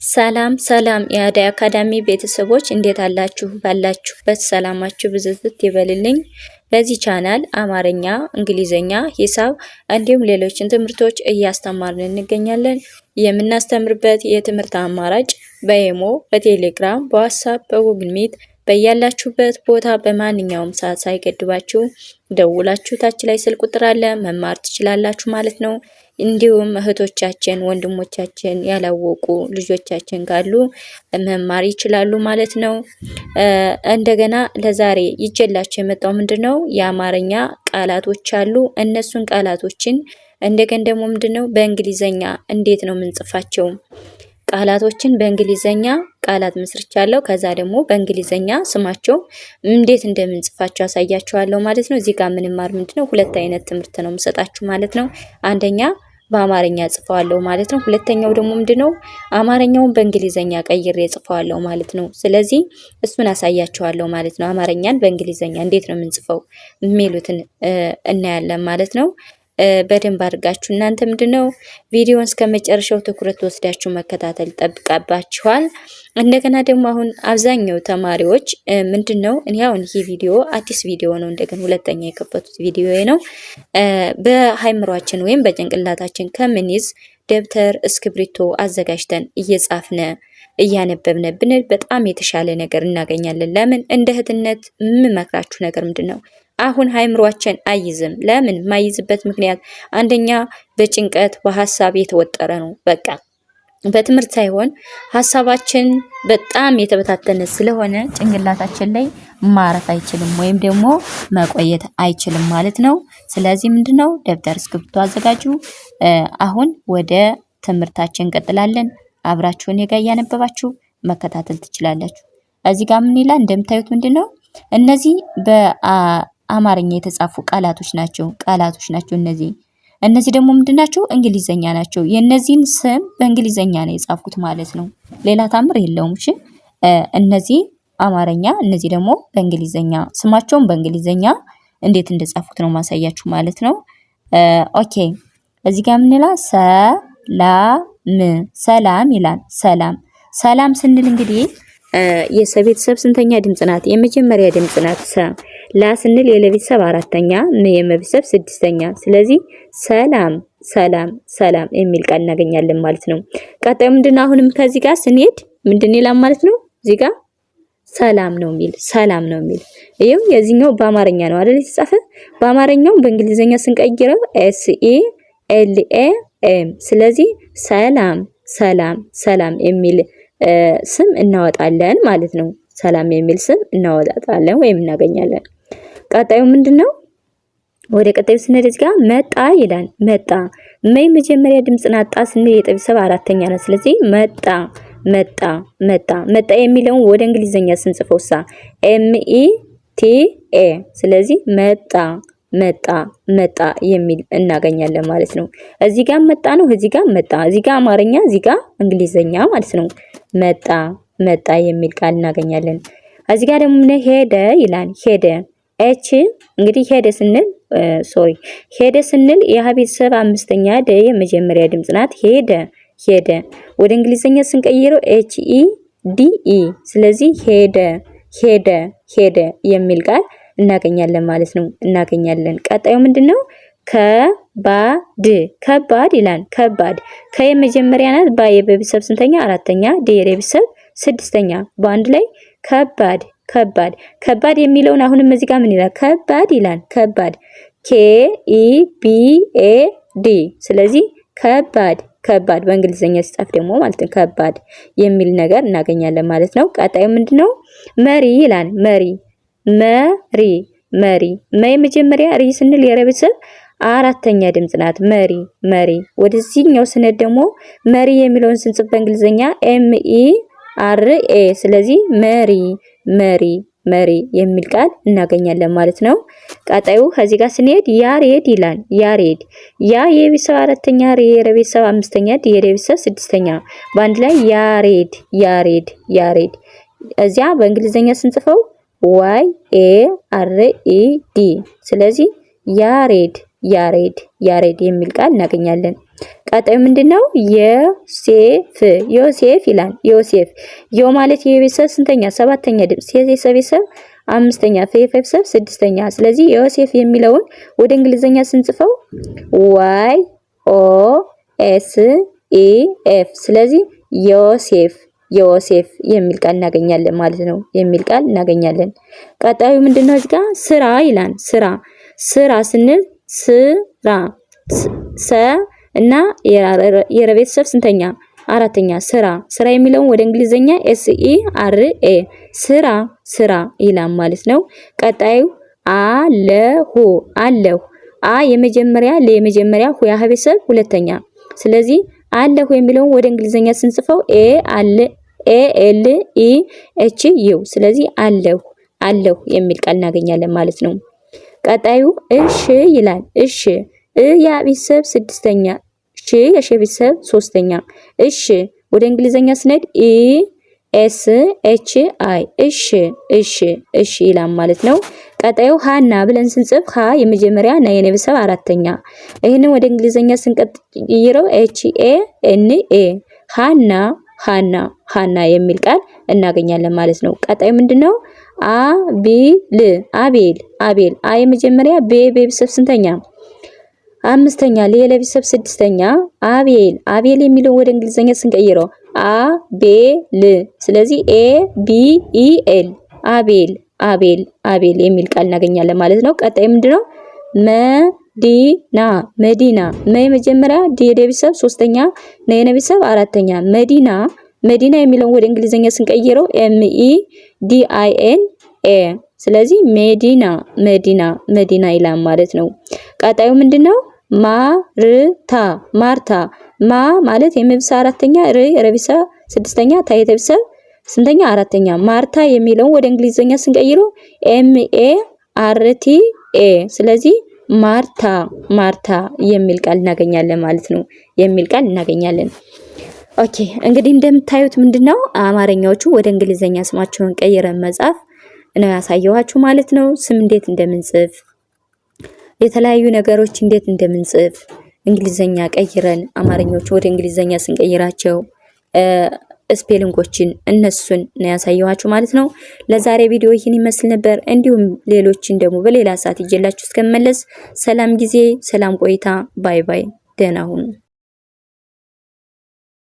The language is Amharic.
ሰላም ሰላም የአደይ አካዳሚ ቤተሰቦች እንዴት አላችሁ? ባላችሁበት ሰላማችሁ ብዝዝት ይበልልኝ። በዚህ ቻናል አማርኛ፣ እንግሊዘኛ፣ ሂሳብ እንዲሁም ሌሎችን ትምህርቶች እያስተማርን እንገኛለን። የምናስተምርበት የትምህርት አማራጭ በኢሞ፣ በቴሌግራም፣ በዋትስአፕ፣ በጉግል ሚት በያላችሁበት ቦታ በማንኛውም ሰዓት ሳይገድባችሁ ደውላችሁ ታች ላይ ስልክ ቁጥር አለ መማር ትችላላችሁ ማለት ነው። እንዲሁም እህቶቻችን ወንድሞቻችን ያላወቁ ልጆቻችን ካሉ መማር ይችላሉ ማለት ነው። እንደገና ለዛሬ ይዤላችሁ የመጣው ምንድነው የአማርኛ ቃላቶች አሉ። እነሱን ቃላቶችን እንደገና ደግሞ ምንድነው በእንግሊዘኛ እንዴት ነው የምንጽፋቸው? ቃላቶችን በእንግሊዘኛ ቃላት መስርቻለሁ። ከዛ ደግሞ በእንግሊዘኛ ስማቸው እንዴት እንደምንጽፋቸው አሳያችኋለሁ ማለት ነው። እዚህ ጋር ምንማር ምንድነው ሁለት አይነት ትምህርት ነው የምሰጣችሁ ማለት ነው። አንደኛ በአማርኛ ጽፈዋለሁ ማለት ነው። ሁለተኛው ደግሞ ምንድነው አማርኛውን በእንግሊዘኛ ቀይሬ ጽፈዋለሁ ማለት ነው። ስለዚህ እሱን አሳያችኋለሁ ማለት ነው። አማርኛን በእንግሊዘኛ እንዴት ነው የምንጽፈው የሚሉትን እናያለን ማለት ነው። በደንብ አድርጋችሁ እናንተ ምንድነው ቪዲዮውን እስከመጨረሻው ትኩረት ወስዳችሁ መከታተል ይጠብቃባችኋል። እንደገና ደግሞ አሁን አብዛኛው ተማሪዎች ምንድነው እኔ አሁን ይሄ ቪዲዮ አዲስ ቪዲዮ ነው፣ እንደገና ሁለተኛ የከፈቱት ቪዲዮ ነው። በሃይምሯችን ወይም በጭንቅላታችን ከምንይዝ ደብተር እስክሪብቶ አዘጋጅተን እየጻፍነ እያነበብነ ብንል በጣም የተሻለ ነገር እናገኛለን። ለምን እንደ እህትነት የምመክራችሁ ነገር ምንድነው አሁን ሃይምሯችን አይዝም። ለምን ማይዝበት ምክንያት አንደኛ በጭንቀት በሐሳብ የተወጠረ ነው። በቃ በትምህርት ሳይሆን ሐሳባችን በጣም የተበታተነ ስለሆነ ጭንቅላታችን ላይ ማረፍ አይችልም ወይም ደግሞ መቆየት አይችልም ማለት ነው። ስለዚህ ምንድነው ደብተር እስክሪብቶ አዘጋጁ። አሁን ወደ ትምህርታችን እንቀጥላለን። አብራችሁን የጋ እያነበባችሁ መከታተል ትችላላችሁ። እዚህ ጋር ምን ይላል እንደምታዩት ምንድነው እነዚህ በአማርኛ የተጻፉ ቃላቶች ናቸው እነዚህ ደግሞ ምንድናቸው እንግሊዘኛ ናቸው። የነዚህን ስም በእንግሊዘኛ ነው የጻፍኩት ማለት ነው። ሌላ ታምር የለውም። እሺ እነዚህ አማርኛ፣ እነዚህ ደግሞ በእንግሊዘኛ ስማቸውን በእንግሊዘኛ እንዴት እንደጻፍኩት ነው ማሳያችሁ ማለት ነው። ኦኬ እዚህ ጋር ምን ይላል? ሰላም ይላል። ሰላም ስንል እንግዲህ የሰቤተሰብ ስንተኛ ድምጽ ናት? የመጀመሪያ ድምጽ ናት። ላ ስንል የለቤተሰብ አራተኛ፣ የመቤተሰብ ስድስተኛ። ስለዚህ ሰላም የሚል ቃል እናገኛለን ማለት ነው። ቀጣዩ ምንድነው? አሁንም ከዚህ ጋር ስንሄድ ምንድን ይላል ማለት ነው? እዚህ ጋር ሰላም ነው የሚል ይሄው የዚህኛው በአማርኛ ነው አይደል የተጻፈ። በአማርኛው በእንግሊዘኛ ስንቀይረው SELAM። ስለዚህ ሰላም የሚል ስም እናወጣለን ማለት ነው። ሰላም የሚል ስም እናወጣለን ወይም እናገኛለን። ቀጣዩ ምንድነው? ወደ ቀጣዩ ስንሄድ እዚህ ጋር መጣ ይላል። መጀመሪያ ድምጽ ናጣ ስንል የቤተሰብ አራተኛ ነው። ስለዚህ መጣ የሚለውን ወደ እንግሊዘኛ ስንጽፈውሳ META። ስለዚህ መጣ የሚል እናገኛለን ማለት ነው። እዚህ ጋር መጣ ነው፣ እዚህ ጋር መጣ፣ እዚህ ጋር አማርኛ፣ እዚህ ጋር እንግሊዘኛ ማለት ነው። መጣ የሚል ቃል እናገኛለን። እዚህ ጋር ደግሞ ሄደ ይላል። እንግዲህ ሄደ ስንል የቤተሰብ አምስተኛ ደ የመጀመሪያ ድምጽ ናት። ሄደ ወደ እንግሊዘኛ ስንቀይረው HEDE። ስለዚህ ሄደ የሚል ቃል እናገኛለን ማለት ነው። ቀጣዩ ምንድነው? ከባድ ይላል። ከየመጀመሪያ ናት። በቤተሰብ ስንተኛ? አራተኛ። የቤተሰብ ስድስተኛ። በአንድ ላይ ከባድ የሚለውን አሁንም እዚህ ጋር ምን ይላል? ከባድ ይላል። KEBAD። ስለዚህ ከባድ በእንግሊዘኛ ሲጻፍ ደግሞ ማለት ነው ከባድ የሚል ነገር እናገኛለን ማለት ነው። ቀጣዩ ምንድነው? መሪ ይላል። መሪ የመጀመሪያ ሪ ስንል የቤተሰብ አራተኛ ድምጽ ናት። መሪ ወደዚህኛው ስንሄድ ደግሞ መሪ የሚለውን ስንጽፍ በእንግሊዘኛ MERA። ስለዚህ መሪ የሚል ቃል እናገኛለን ማለት ነው። ቀጣዩ ከዚህ ጋር ስንሄድ ያሬድ ይላል። የቤተሰብ አራተኛ፣ የቤተሰብ አምስተኛ፣ የቤተሰብ ስድስተኛ። በአንድ ላይ ያሬድ። እዚያ በእንግሊዘኛ ስንጽፈው YARED። ስለዚህ ያሬድ የሚል ቃል እናገኛለን። ቀጣዩ ምንድነው? ዮሴፍ ይላል። ዮሴፍ ዮ ማለት የቤተሰብ ስንተኛ? ሰባተኛ ድምጽ። የቤተሰብ አምስተኛ፣ የቤተሰብ ስድስተኛ። ስለዚህ ዮሴፍ የሚለውን ወደ እንግሊዘኛ ስንጽፈው YOSEF። ስለዚህ ዮሴፍ የሚል ቃል እናገኛለን ማለት ነው። የሚል ቃል እናገኛለን። ቀጣዩ ምንድነው? እዚህ ጋር ስራ ይላል። ስራ ስንል ሰ እና የቤተሰብ ስንተኛ? አራተኛ። ስራ የሚለውን ወደ እንግሊዘኛ SERA ስራ ይላል ማለት ነው። ቀጣዩ አለሁ የመጀመሪያ ለየመጀመሪያ የቤተሰብ ሁለተኛ። ስለዚህ አለሁ የሚለውን ወደ እንግሊዘኛ ስንጽፈው ALEHU። ስለዚህ አለሁ የሚል ቃል እናገኛለን ማለት ነው። ቀጣዩ እሺ ይላል። እሺ የቤተሰብ ስድስተኛ፣ የቤተሰብ ሶስተኛ። እሺ ወደ እንግሊዘኛ ስንሄድ ESHI እሺ ይላል ማለት ነው። ቀጣዩ ሃና ብለን ስንጽፍ ሃ የመጀመሪያ እና የቤተሰብ አራተኛ። ይሄንን ወደ እንግሊዘኛ ስንቀይረው HANA ሃና የሚል ቃል እናገኛለን ማለት ነው። ቀጣዩ ምንድነው? አቤል የመጀመሪያ ቤተሰብ ስንተኛ? አምስተኛ። ለቤተሰብ ስድስተኛ። አቤል የሚለው ወደ እንግሊዘኛ ስንቀይረው አቤል። ስለዚህ ABEL አቤል የሚል ቃል እናገኛለን ማለት ነው። ቀጣይ ምንድነው? መዲና የመጀመሪያ የቤተሰብ ሶስተኛ እና የቤተሰብ አራተኛ። መዲና የሚለውን ወደ እንግሊዘኛ ስንቀይረው MEDINA። ስለዚህ መዲና ይላል ማለት ነው። ቀጣዩ ምንድነው? ማርታ ማለት የቤተሰብ አራተኛ፣ የቤተሰብ ስድስተኛ፣ የቤተሰብ ስንተኛ? አራተኛ። ማርታ የሚለውን ወደ እንግሊዘኛ ስንቀይረው MARTA። ስለዚህ ማርታ የሚል ቃል እናገኛለን ማለት ነው። የሚል ቃል እናገኛለን። ኦኬ እንግዲህ እንደምታዩት ምንድነው አማርኛዎቹ ወደ እንግሊዘኛ ስማቸውን ቀይረን መጻፍ ነው ያሳየኋችሁ ማለት ነው። ስም እንዴት እንደምንጽፍ፣ የተለያዩ ነገሮች እንዴት እንደምንጽፍ እንግሊዘኛ ቀይረን አማርኛዎቹ ወደ እንግሊዘኛ ስንቀይራቸው ስፔሊንጎችን እነሱን ነው ያሳየኋችሁ ማለት ነው። ለዛሬ ቪዲዮ ይህን ይመስል ነበር። እንዲሁም ሌሎችን ደግሞ በሌላ ሰዓት ይዤላችሁ እስከመለስ ሰላም ጊዜ፣ ሰላም ቆይታ። ባይ ባይ። ደህና ሁኑ።